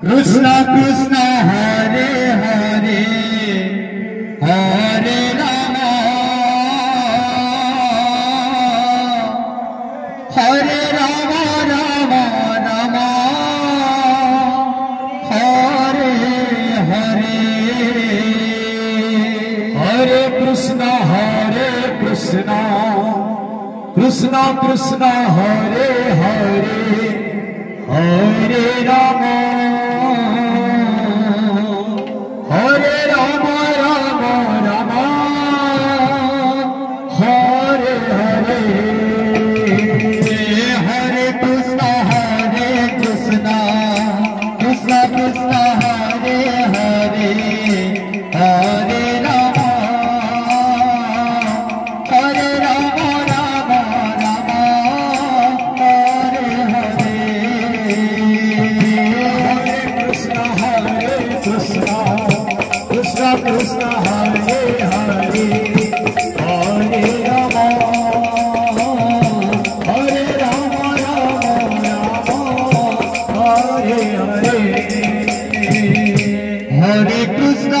Krishna Krishna Hare Hare Hare Ram Ram Ram Hare Hare Hare Krishna Krishna Krishna Hare Hare Hare Ram Ram Ram Hare Hare Hare Krishna Krishna Krishna Hare Hare Hare Ram Ram Ram Hare Hare Hare Krishna Krishna Krishna Hare Hare Hare Ram Ram Hare Hare Hare Krishna